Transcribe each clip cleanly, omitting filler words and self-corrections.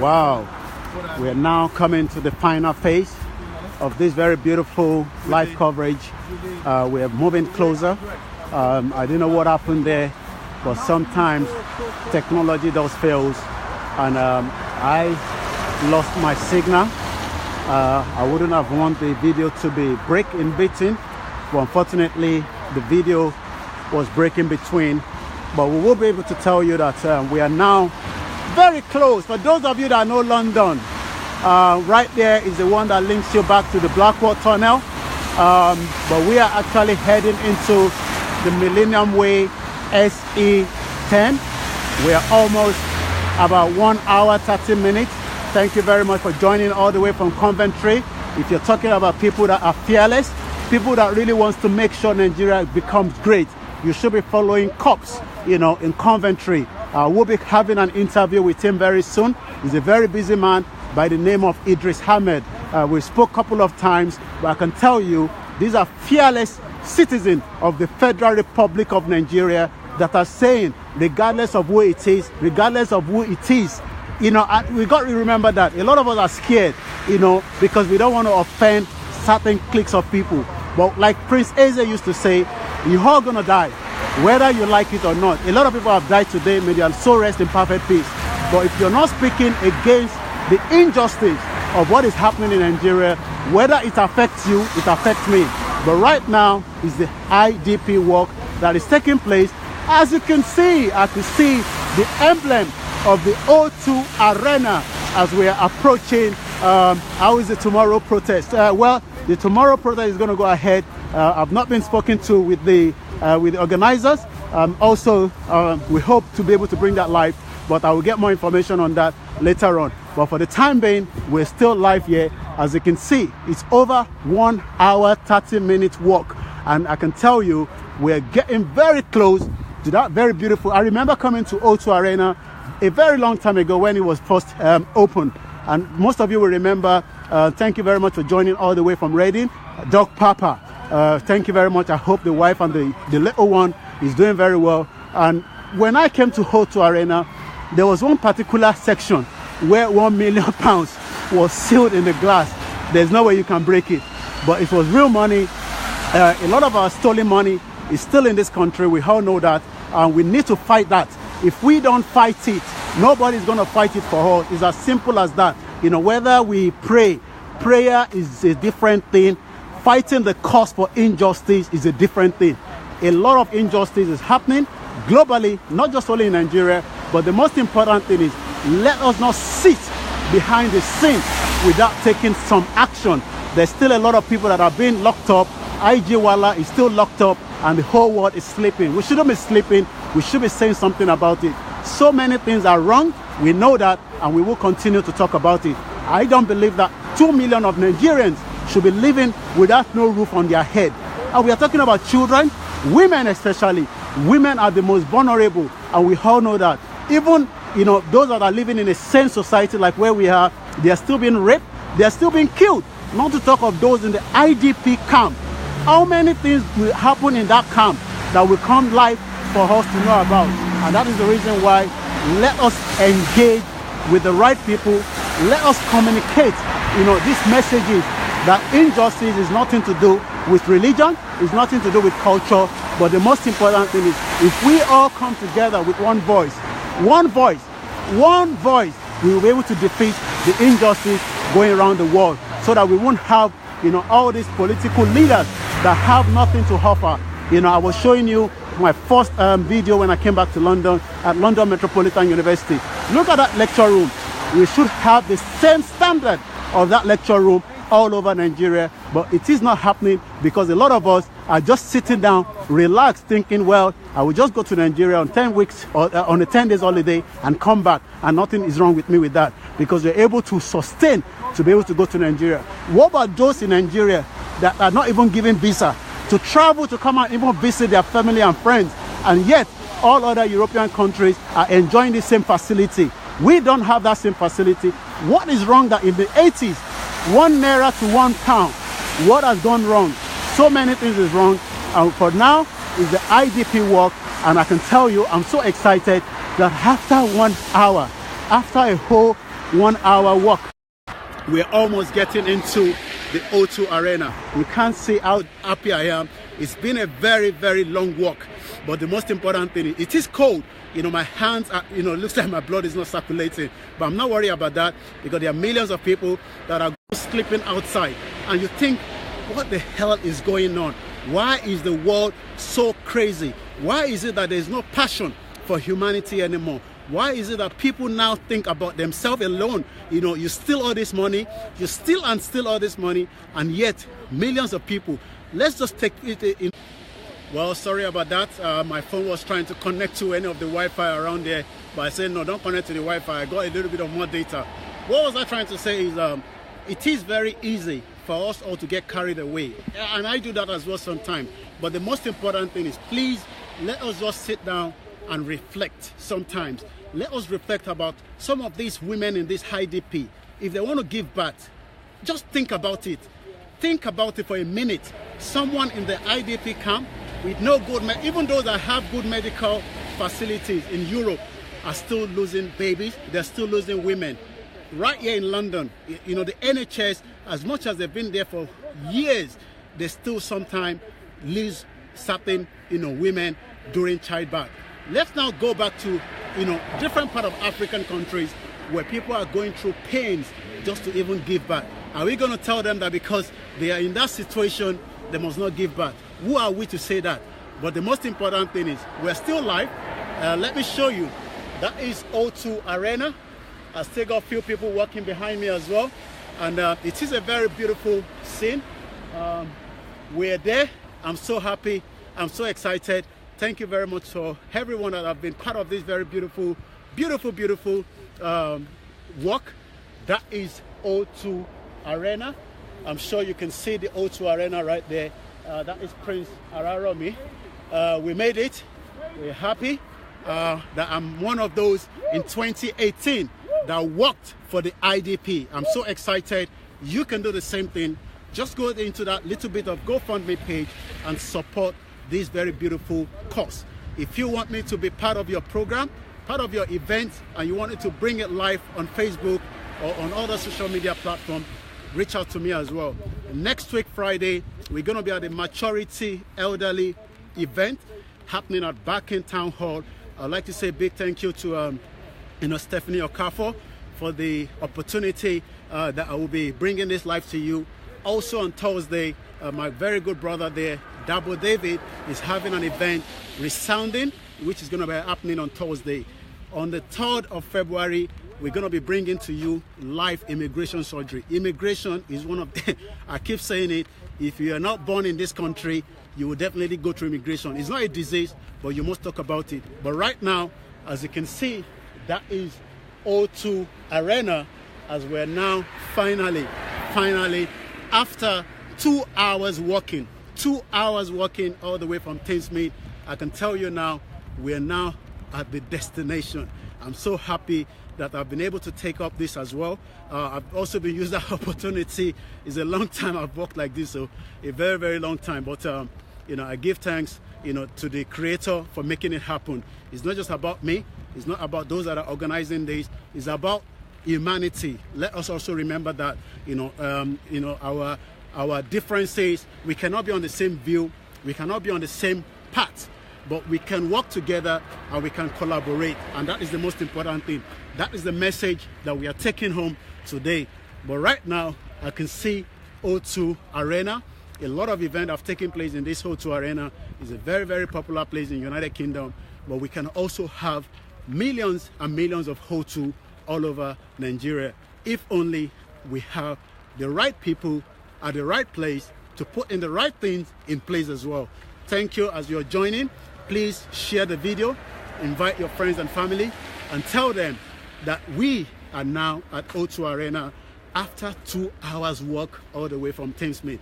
Wow, we are now coming to the final phase of this very beautiful live coverage. We are moving closer. I don't know what happened there, but sometimes technology does fail, and I lost my signal. I wouldn't have wanted the video to be break in between, but unfortunately the video was breaking between. But we will be able to tell you that we are now very close. For those of you that know London, right there is the one that links you back to the Blackwall Tunnel. But we are actually heading into the Millennium Way SE10. We are almost about 1 hour 30 minutes. Thank you very much for joining all the way from Coventry. If you're talking about people that are fearless, people that really wants to make sure Nigeria becomes great, you should be following Cops, in Coventry. We'll be having an interview with him very soon. He's a very busy man by the name of Idris Ahmed. We spoke a couple of times, but I can tell you, these are fearless citizens of the Federal Republic of Nigeria that are saying, regardless of who it is, we got to remember that a lot of us are scared, because we don't want to offend certain cliques of people. But like Prince Eze used to say, you're all gonna die, whether you like it or not. A lot of people have died today, may their soul rest in perfect peace. But if you're not speaking against the injustice of what is happening in Nigeria, whether it affects you, it affects me. But right now is the IDP walk that is taking place. As you can see, I can see the emblem of the O2 Arena as we are approaching. How is the tomorrow protest? Well, the tomorrow protest is going to go ahead. I've not been spoken to with the organizers. Also, we hope to be able to bring that live, but I will get more information on that later on. But for the time being, we're still live here. As you can see, it's over 1 hour 30 minute walk, and I can tell you we're getting very close to that very beautiful. I remember coming to O2 Arena a very long time ago when it was first opened, and most of you will remember. Thank you very much for joining all the way from Reading. Dog Papa, thank you very much. I hope the wife and the little one is doing very well. And when I came to O2 Arena, there was one particular section where £1 million was sealed in the glass. There's no way you can break it, but it was real money. A lot of our stolen money is still in this country. We all know that, and we need to fight that. If we don't fight it, nobody's going to fight it for us. It's as simple as that. Whether we pray, prayer is a different thing. Fighting the cause for injustice is a different thing. A lot of injustice is happening globally, not just only in Nigeria, but the most important thing is, let us not sit behind the scene without taking some action. There's still a lot of people that are being locked up. IG Wala is still locked up, and the whole world is sleeping. We shouldn't be sleeping. We should be saying something about it. So many things are wrong. We know that, and we will continue to talk about it. I don't believe that 2 million of Nigerians should be living without no roof on their head. And we are talking about children, women especially. Women are the most vulnerable, and we all know that. Even those that are living in a sane society like where we are, they are still being raped, they are still being killed. Not to talk of those in the IDP camp. How many things will happen in that camp that will come live for us to know about? And that is the reason why let us engage with the right people. Let us communicate, these messages that injustice is nothing to do with religion, it's nothing to do with culture, but the most important thing is if we all come together with one voice, we will be able to defeat the injustice going around the world, so that we won't have, all these political leaders that have nothing to offer. I was showing you my first video when I came back to London at London Metropolitan University. Look at that lecture room. We should have the same standard of that lecture room all over Nigeria, but it is not happening because a lot of us are just sitting down, relaxed, thinking, well, I will just go to Nigeria on 10 weeks or on a 10 days holiday and come back, and nothing is wrong with me with that, because we're able to sustain to be able to go to Nigeria. What about those in Nigeria that are not even given visa to travel to come and even visit their family and friends, and yet all other European countries are enjoying the same facility? We don't have that same facility. What is wrong that in the 80s, 1 naira to £1? What has gone wrong? So many things is wrong. And for now is the IDP walk, and I can tell you I'm so excited that after 1 hour, after a whole 1 hour walk. We're almost getting into the O2 Arena. You can't see how happy I am. It's been a very, very long walk. But the most important thing is, it is cold. You know, my hands are, you know, it looks like my blood is not circulating. But I'm not worried about that, because there are millions of people that are sleeping outside. And you think, what the hell is going on? Why is the world so crazy? Why is it that there's no passion for humanity anymore? Why is it that people now think about themselves alone? You know, you steal all this money, you steal and steal all this money, and yet millions of people. Let's just take it in. Well, sorry about that. My phone was trying to connect to any of the Wi-Fi around there, but I said, no, don't connect to the Wi-Fi. I got a little bit of more data. What was I trying to say is, it is very easy for us all to get carried away. And I do that as well sometimes. But the most important thing is, please, let us just sit down and reflect sometimes. Let us reflect about some of these women in this IDP. If they want to give birth, just think about it. Think about it for a minute. Someone in the IDP camp with no good, even those that have good medical facilities in Europe, are still losing babies. They're still losing women. Right here in London, you know, the NHS, as much as they've been there for years, they still sometimes lose certain, you know, women during childbirth. Let's now go back to, you know, different part of African countries where people are going through pains just to even give birth. Are we going to tell them that because they are in that situation, they must not give birth? Who are we to say that? But the most important thing is, we're still live. Let me show you. That is O2 Arena. I still got a few people walking behind me as well. And it is a very beautiful scene. We're there. I'm so happy. I'm so excited. Thank you very much for everyone that have been part of this very beautiful, beautiful, beautiful walk. That is O2 Arena. I'm sure you can see the O2 Arena right there. That is Prince Araromi. We made it. We're happy that I'm one of those in 2018 that worked for the IDP. I'm so excited. You can do the same thing. Just go into that little bit of GoFundMe page and support this very beautiful cause. If you want me to be part of your program, part of your event, and you wanted to bring it live on Facebook or on other social media platforms, reach out to me as well. Next week, Friday, we're going to be at the Maturity Elderly event happening at Barking Town Hall. I'd like to say a big thank you to Stephanie Okafor for the opportunity that I will be bringing this live to you. Also on Thursday, my very good brother there, Dabo David, is having an event, Resounding, which is going to be happening on Thursday. On the 3rd of February, we're going to be bringing to you live immigration surgery. Immigration is one of the, I keep saying it, if you are not born in this country, you will definitely go through immigration. It's not a disease, but you must talk about it. But right now, as you can see, that is O2 Arena, as we're now finally, after 2 hours walking, 2 hours walking all the way from Thamesmead, I can tell you now, we're now at the destination. I'm so happy that I've been able to take up this as well. I've also been using that opportunity. It's a long time I've walked like this, so a very, very long time. But you know, I give thanks, you know, to the Creator for making it happen. It's not just about me. It's not about those that are organizing this. It's about humanity. Let us also remember that, you know, our differences. We cannot be on the same view. We cannot be on the same path. But we can work together and we can collaborate. And that is the most important thing. That is the message that we are taking home today. But right now, I can see O2 Arena. A lot of events have taken place in this O2 Arena. It's a very, very popular place in the United Kingdom. But we can also have millions and millions of O2 all over Nigeria, if only we have the right people at the right place to put in the right things in place as well. Thank you. As you're joining, please share the video, invite your friends and family, and tell them that we are now at O2 Arena after 2 hours walk all the way from Thamesmead.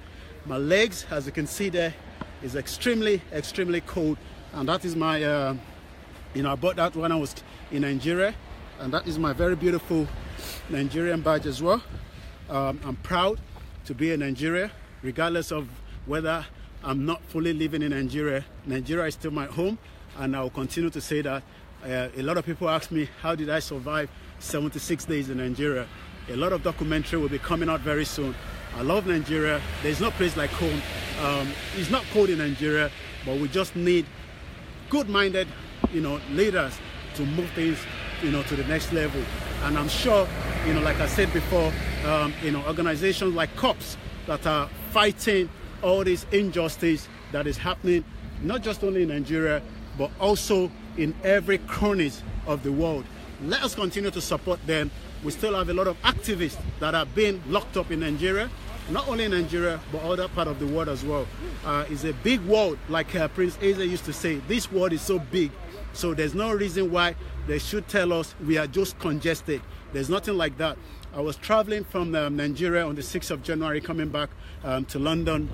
My legs, as you can see there, is extremely, extremely cold, and that is my, you know, I bought that when I was in Nigeria, and that is my very beautiful Nigerian badge as well. I'm proud to be in Nigeria, regardless of whether I'm not fully living in Nigeria. Nigeria is still my home, and I will continue to say that. A lot of people ask me, how did I survive 76 days in Nigeria. A lot of documentary will be coming out very soon. I love Nigeria. There's no place like home. It's not cold in Nigeria, but we just need good-minded, leaders to move things, to the next level. And I'm sure, like I said before, organizations like cops that are fighting all this injustice that is happening, not just only in Nigeria, but also in every corner of the world. Let us continue to support them. We still have a lot of activists that are being locked up in Nigeria, not only in Nigeria, but other part of the world as well. It's a big world, like Prince Eze used to say. This world is so big, so there's no reason why they should tell us we are just congested. There's nothing like that. I was traveling from Nigeria on the 6th of January, coming back to London,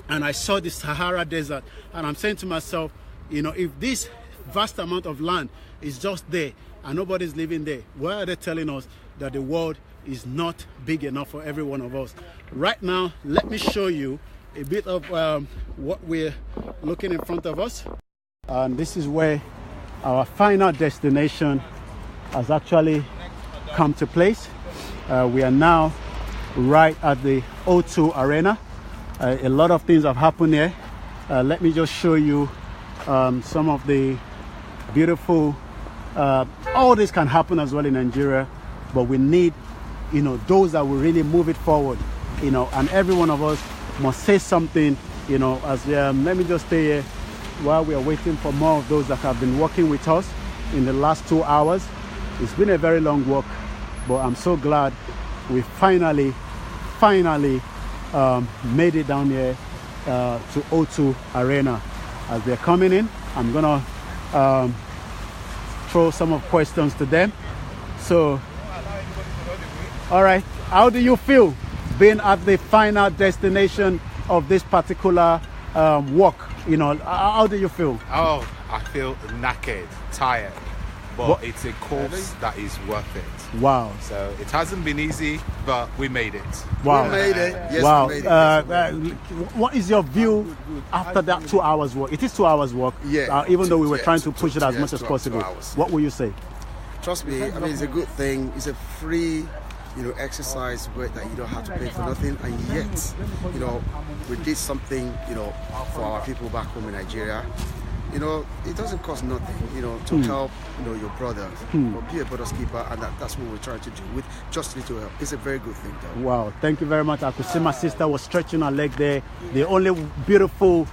and I saw the Sahara Desert, and I'm saying to myself, if this vast amount of land is just there and nobody's living there, why are they telling us that the world is not big enough for every one of us? Right now, let me show you a bit of what we're looking in front of us. And this is where our final destination has actually come to place. We are now right at the O2 Arena. A lot of things have happened here. Let me just show you some of the beautiful, all this can happen as well in Nigeria, but we need, those that will really move it forward, and every one of us must say something, as let me just stay here while we are waiting for more of those that have been working with us in the last 2 hours. It's been a very long walk, but I'm so glad we finally made it down here to O2 Arena. As they're coming in, I'm gonna throw some of questions to them. So, all right, how do you feel being at the final destination of this particular walk? How do you feel? Oh, I feel knackered, tired, but it's a course that is worth it. Wow. So it hasn't been easy, but we made it. Wow. We made it. Yes, wow. we made it. What is your view after that 2 hours walk? It is 2 hours walk. Yeah. Even though we were trying to push it as much as possible. What will you say? Trust me, it's a good thing. It's a free, exercise where that you don't have to pay for nothing, and yet, we did something, for our people back home in Nigeria. It doesn't cost nothing, to help, your brother, or be a brother's keeper, and that's what we're trying to do with just little help. It's a very good thing, though. Wow, thank you very much. I could see my sister was stretching her leg there. The only beautiful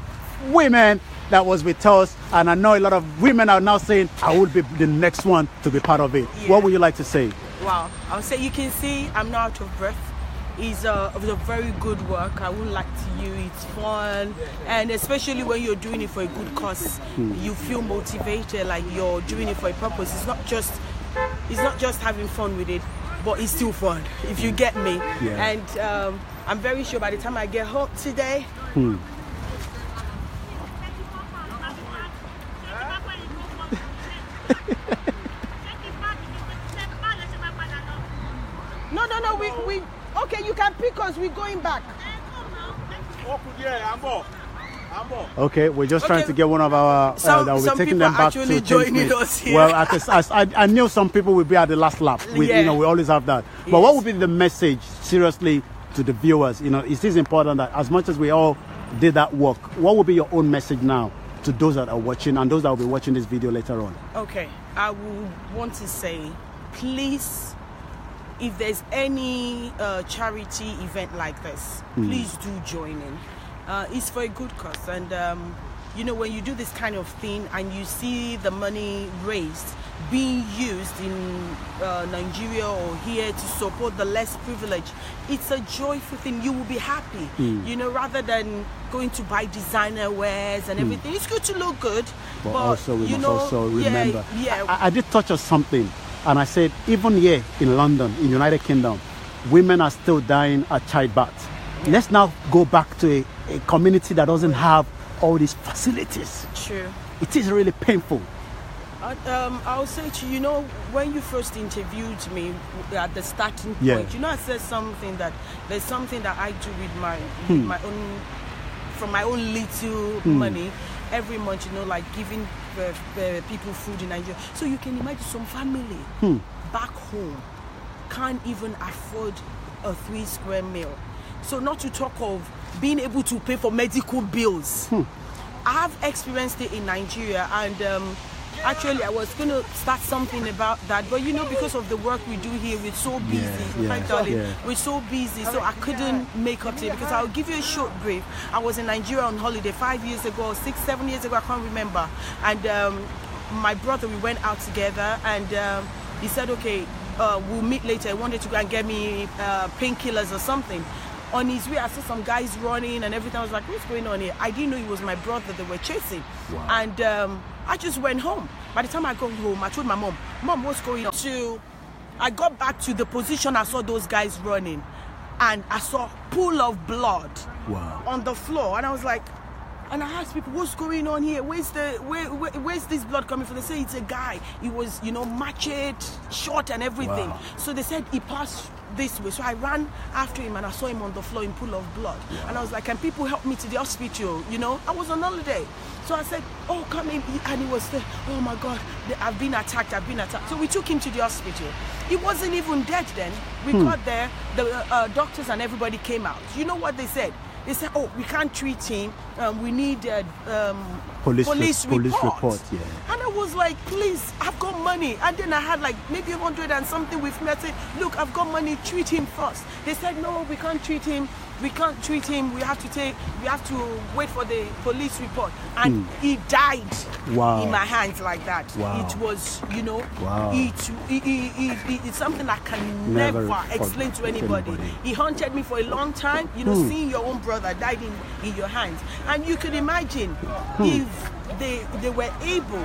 women that was with us, and I know a lot of women are now saying, I would be the next one to be part of it. Yeah. What would you like to say? Wow, I would say you can see I'm not out of breath. It was a very good work. I would like to you. It's fun, and especially when you're doing it for a good cause, you feel motivated, like you're doing it for a purpose. It's not just having fun with it, but it's still fun, if you get me. Yeah. And I'm very sure by the time I get home today. No, we okay, you can pick us, we're going back. Okay, we're just trying to get one of our that will be taking them back to joining us here. Well, I knew some people will be at the last lap. We always have that. But yes. What would be the message, seriously, to the viewers? It is important that as much as we all did that work, what would be your own message now to those that are watching and those that will be watching this video later on? Okay, I would want to say, please, if there's any charity event like this, please do join in. It's for a good cause, and when you do this kind of thing and you see the money raised being used in Nigeria or here to support the less privileged, it's a joyful thing. You will be happy, rather than going to buy designer wares and everything. It's good to look good, but also we must also remember. Yeah. I did touch on something. And I said, even here in London, in United Kingdom, women are still dying at childbirth. Yeah. Let's now go back to a community that doesn't have all these facilities. True. It is really painful. I'll say to you, when you first interviewed me at the starting point, I said something that there's something that I do with my own, from my own little money every month, like giving people food in Nigeria. So you can imagine some family back home can't even afford a 3 square meal. So not to talk of being able to pay for medical bills. I've experienced it in Nigeria, and actually I was going to start something about that, but because of the work we do here, we're so busy. We're so busy, so I couldn't make up to it. Because I'll give you a short brief. I was in Nigeria on holiday 5 years ago, 6, 7 years ago, I can't remember. And my brother, we went out together, and he said, okay, we'll meet later. He wanted to go and get me painkillers or something. On his way, I saw some guys running and everything. I was like, what's going on here? I didn't know it was my brother they were chasing. Wow. And I just went home. By the time I got home, I told my mom, what's going on? I got back to the position I saw those guys running, and I saw a pool of blood on the floor. And I was like, and I asked people, what's going on here? Where's this blood coming from? They say it's a guy. He was, machete, short and everything. Wow. So they said he passed this way. So I ran after him, and I saw him on the floor in pool of blood. And I was like, can people help me to the hospital? I was on holiday. So I said, oh, come in. And he was there, oh my God, I've been attacked. So we took him to the hospital. He wasn't even dead then. We got there, the doctors and everybody came out. You know what they said? They said, oh, we can't treat him. We need police report. Yeah. And I was like, please, I've got money. And then I had like maybe 100 and something with me. I said, look, I've got money, treat him first. They said, no, we can't treat him. We can't treat him. We have to wait for the police report. And he died in my hands like that. Wow. It was, it's something I can never explain to anybody. He haunted me for a long time. Seeing your own brother died in your hands. And you can imagine if they were able,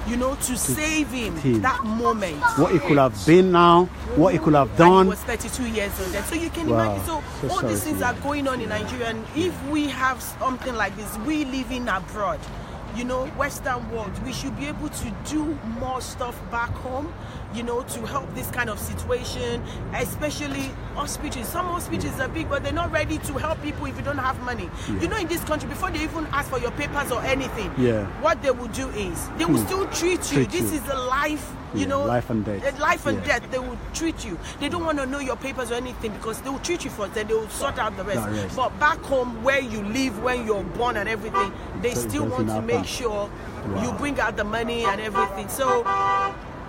to save him that moment. What he could have been now, what he could have done. He was 32 years old then. So you can imagine. So all these things are going on in Nigeria. And if we have something like this, we living abroad, Western world, we should be able to do more stuff back home, to help this kind of situation, especially hospitals. Some hospitals are big, but they're not ready to help people if you don't have money. In this country, before they even ask for your papers or anything, what they will do is they will still treat you. This is a life, life and death. Life and death, they will treat you. They don't want to know your papers or anything because they will treat you first, then they will sort out the rest. But back home, where you live, when you're born and everything, they still want to make sure you bring out the money and everything. So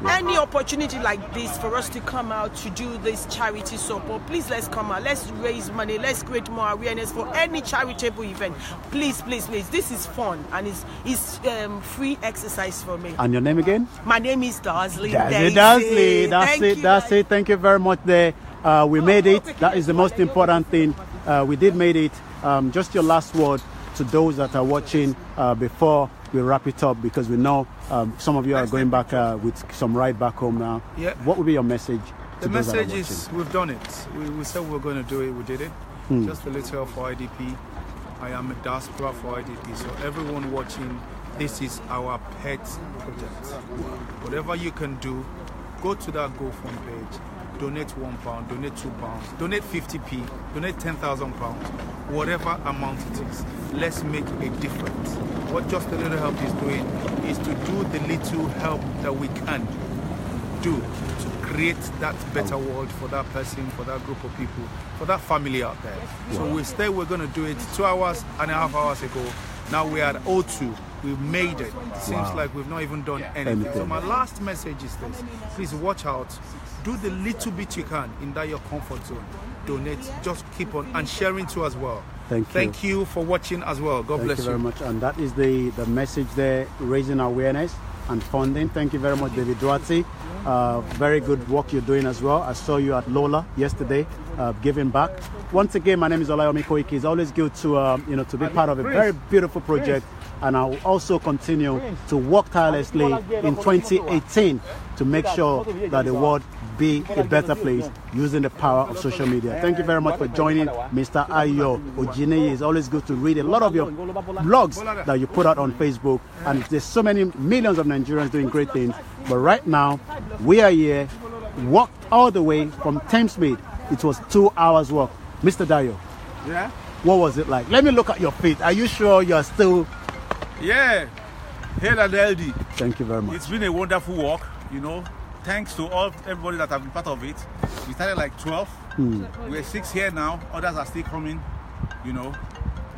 any opportunity like this for us to come out to do this charity support, please let's come out, let's raise money, let's create more awareness for any charitable event. Please, this is fun and it's free exercise for me. And your name again? My name is Darsley. That's it. Thank you very much there. We made it. That is the most important thing. We did made it. Just your last word to those that are watching before we wrap it up, because we know some of you are going back with some ride back home now. Yeah. What would be your message? The message is we've done it. We said we were going to do it. We did it. Just a little for IDP. I am a diaspora for IDP. So everyone watching, this is our pet project. Whatever you can do, go to that GoFund page. Donate £1, donate £2, donate 50p, donate £10,000, whatever amount it is. Let's make a difference. What Just a Little Help is doing is to do the little help that we can do to create that better world for that person, for that group of people, for that family out there. So we're going to do it 2.5 hours ago. Now we're at O2. We've made it. It seems like we've not even done anything. So my last message is this. Please watch out. Do the little bit you can in that your comfort zone. Donate. Just keep on and sharing too as well. Thank you for watching as well. God bless you. Thank you very much. And that is the message there, raising awareness and funding. Thank you very much, David Duarte. Very good work you're doing as well. I saw you at Lola yesterday, giving back. Once again, my name is OLAYOMI Koiki. It's always good to to be part of a very beautiful project, and I will also continue to work tirelessly in 2018 to make sure that the world be a better place using the power of social media. Thank you very much for joining, Mr. Ayo Ojineye. It's always good to read a lot of your blogs that you put out on Facebook, and there's so many millions of Nigerians doing great things. But right now, we are here, walked all the way from Thamesmead. It was 2 hours walk. Mr. Dayo, what was it like? Let me look at your feet. Are you sure you're still... Yeah, head and healthy. Thank you very much. It's been a wonderful walk, thanks to everybody that have been part of it. We started like 12. We're 6 here now. Others are still coming, you know.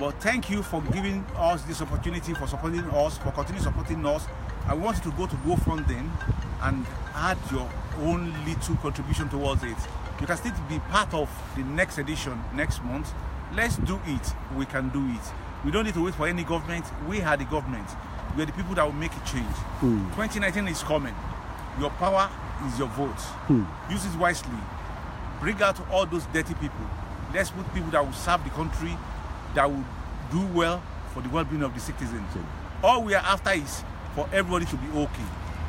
But thank you for giving us this opportunity, for supporting us, for continuing supporting us. I want you to go to GoFundMe and add your own little contribution towards it. You can still be part of the next edition next month. Let's do it. We can do it. We don't need to wait for any government. We are the government. We are the people that will make a change. 2019 is coming. Your power is your vote. Use it wisely. Bring out all those dirty people. Let's put people that will serve the country, that will do well for the well-being of the citizens. All we are after is for everybody to be okay.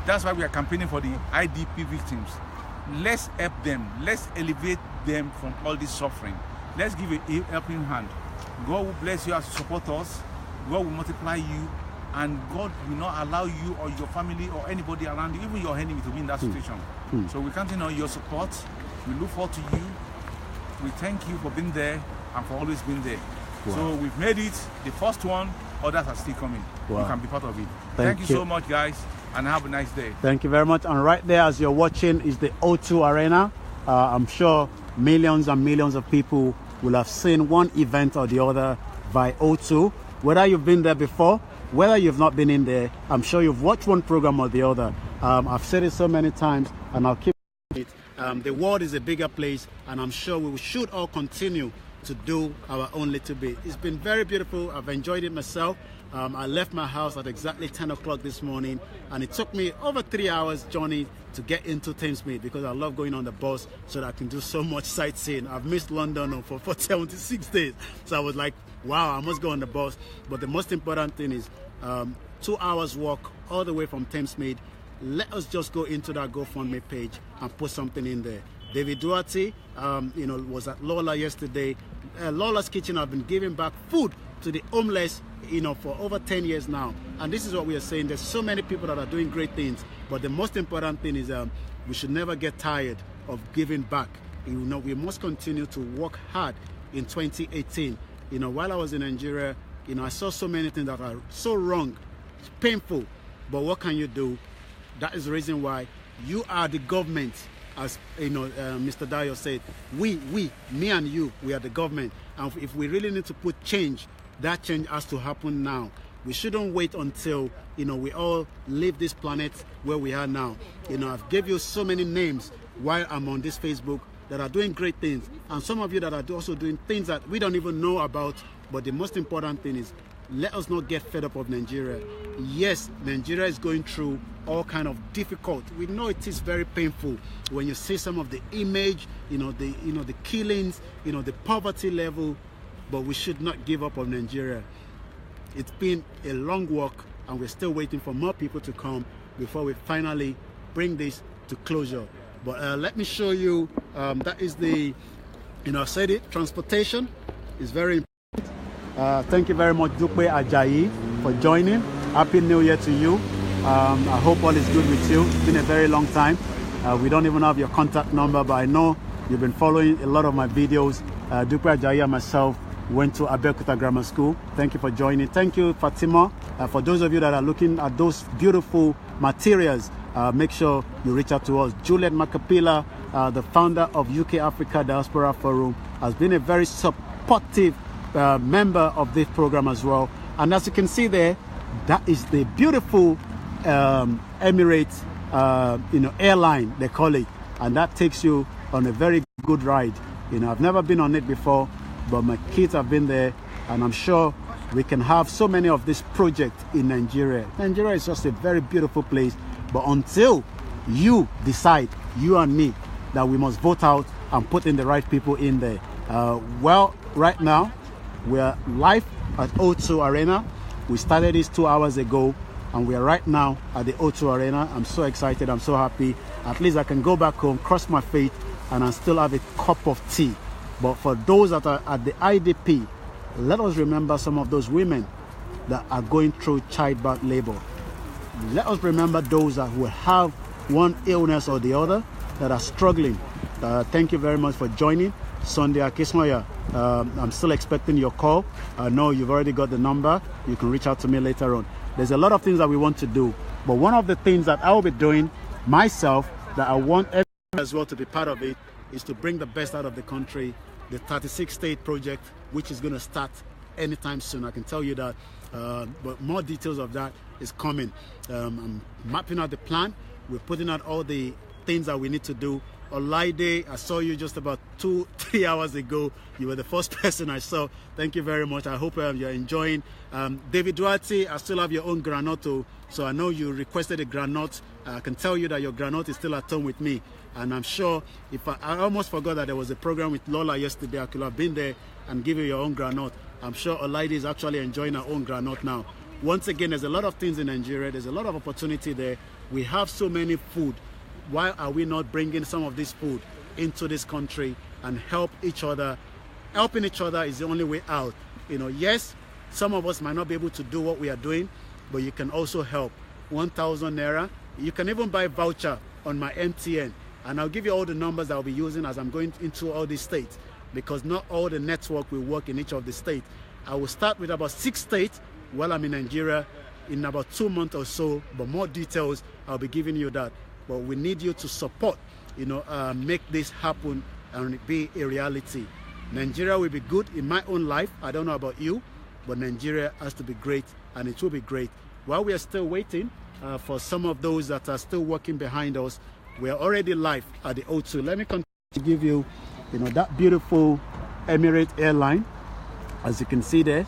That's why we are campaigning for the IDP victims. Let's help them. Let's elevate them from all this suffering. Let's give a helping hand. God will bless you as you support us. God will multiply you, and God will not allow you or your family or anybody around you, even your enemy, to be in that situation. So we count on your support. We look forward to you. We thank you for being there and for always being there. Wow. So we've made it, the first one. Others are still coming. Wow. You can be part of it. Thank you so much, guys, and have a nice day. Thank you very much. And right there, as you're watching, is the O2 Arena. I'm sure millions and millions of people will have seen one event or the other by O2. Whether you've been there before, whether you've not been in there, I'm sure you've watched one program or the other. I've said it so many times, and I'll keep it. The world is a bigger place, and I'm sure we should all continue to do our own little bit. It's been very beautiful. I've enjoyed it myself. I left my house at exactly 10 o'clock this morning, and it took me over 3 hours journey to get into Thamesmead, because I love going on the bus so that I can do so much sightseeing. I've missed London for 76 days, so I was like, wow, I must go on the bus. But the most important thing is 2 hours walk all the way from Thamesmead. Let us just go into that GoFundMe page and put something in there. David Duarte, was at Lola yesterday. Lola's Kitchen have been giving back food to the homeless, for over 10 years now. And this is what we are saying. There's so many people that are doing great things, but the most important thing is we should never get tired of giving back. We must continue to work hard in 2018. While I was in Nigeria, I saw so many things that are so wrong, it's painful. But what can you do? That is the reason why you are the government. As Mr. Dayor said, me and you, we are the government. And if we really need to put change, that change has to happen now. We shouldn't wait until, we all leave this planet where we are now. I've gave you so many names while I'm on this Facebook that are doing great things. And some of you that are also doing things that we don't even know about. But the most important thing is, let us not get fed up of Nigeria. Yes, Nigeria is going through all kind of difficult. We know it is very painful when you see some of the image, the killings, the poverty level. But we should not give up on Nigeria. It's been a long walk, and we're still waiting for more people to come before we finally bring this to closure. But let me show you. That is the, I said it. Transportation is very important. Thank you very much, Dupe Ajayi, for joining. Happy New Year to you. I hope all is good with you. It's been a very long time. We don't even have your contact number, but I know you've been following a lot of my videos. Dupe Ajayi and myself went to Abeokuta Grammar School. Thank you for joining. Thank you, Fatima. For those of you that are looking at those beautiful materials, make sure you reach out to us. Juliet Makapila, the founder of UK Africa Diaspora Forum, has been a very supportive member of this program as well. And as you can see there, that is the beautiful Emirates airline, they call it, and that takes you on a very good ride. I've never been on it before, but my kids have been there, and I'm sure we can have so many of these projects in Nigeria. Nigeria is just a very beautiful place, but until you decide, you and me, that we must vote out and put in the right people in there. Well, right now we're live at O2 Arena. We started this 2 hours ago, and we are right now at the O2 Arena. I'm so excited, I'm so happy. At least I can go back home, cross my feet, and I still have a cup of tea. But for those that are at the IDP, let us remember some of those women that are going through childbirth labor. Let us remember those that will have one illness or the other that are struggling. Thank you very much for joining. Sunday Akismoya, I'm still expecting your call. I know you've already got the number. You can reach out to me later on. There's a lot of things that we want to do, but one of the things that I will be doing myself that I want everyone as well to be part of it is to bring the best out of the country. The 36 state project, which is going to start anytime soon, I can tell you that. But more details of that is coming. I'm mapping out the plan. We're putting out all the things that we need to do. Olaide, I saw you just about 2-3 hours ago. You were the first person I saw. Thank you very much. I hope you're enjoying. David Duarte, I still have your own granotto. So I know you requested a granot. I can tell you that your granot is still at home with me. And I'm sure, if I almost forgot that there was a program with Lola yesterday. I could have been there and give you your own granot. I'm sure Olaide is actually enjoying her own granot now. Once again, there's a lot of things in Nigeria. There's a lot of opportunity there. We have so many food. Why are we not bringing some of this food into this country and help each other? Helping each other is the only way out. You know, yes, some of us might not be able to do what we are doing, but you can also help. 1,000 naira. You can even buy a voucher on my MTN. And I'll give you all the numbers I'll be using as I'm going into all these states, because not all the network will work in each of the states. I will start with about 6 states while I'm in Nigeria in about 2 months or so, but more details, I'll be giving you that. But we need you to support, you know, make this happen and be a reality. Nigeria will be good in my own life. I don't know about you, but Nigeria has to be great, and it will be great. While we are still waiting for some of those that are still working behind us, we are already live at the O2. Let me continue to give you, you know, that beautiful Emirates airline. As you can see there,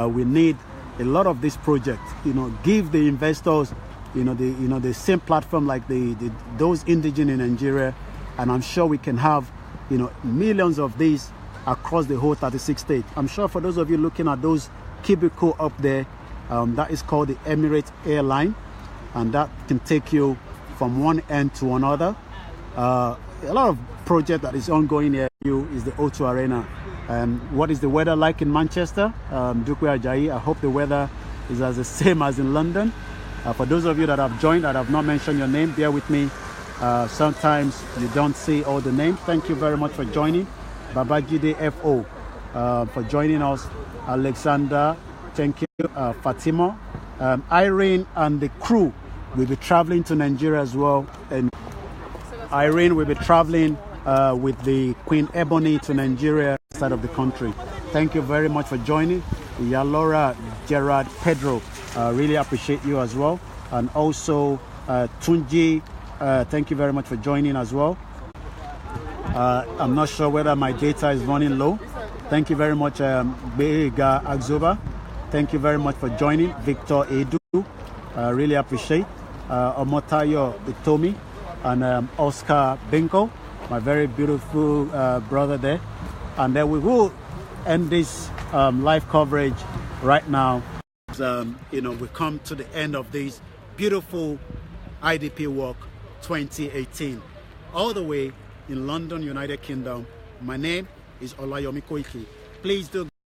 we need a lot of this project. You know, give the investors, the same platform like those indigenous in Nigeria, and I'm sure we can have, you know, millions of these across the whole 36 states. I'm sure for those of you looking at those cubicle up there, that is called the Emirates airline, and that can take you from one end to another. A lot of project that is ongoing here is the O2 Arena. What is the weather like in Manchester? Dukwe Ajayi, I hope the weather is as the same as in London. For those of you that have joined, that have not mentioned your name, bear with me. Sometimes you don't see all the names. Thank you very much for joining. Babajide FO for joining us. Alexander, thank you. Fatima, Irene and the crew will be traveling to Nigeria as well. And Irene will be traveling with the Queen Ebony to Nigeria, side of the country. Thank you very much for joining. Yalora, Gerard, Pedro, really appreciate you as well. And also Tunji, thank you very much for joining as well. I'm not sure whether my data is running low. Thank you very much, Beiga Agzoba. Thank you very much for joining. Victor Edu, really appreciate. Omotayo Itomi and Oscar Binko, my very beautiful brother there. And then we will end this live coverage right now. You know, we come to the end of this beautiful IDP Walk 2018, all the way in London, United Kingdom. My name is OLAYOMI Koiki. Please do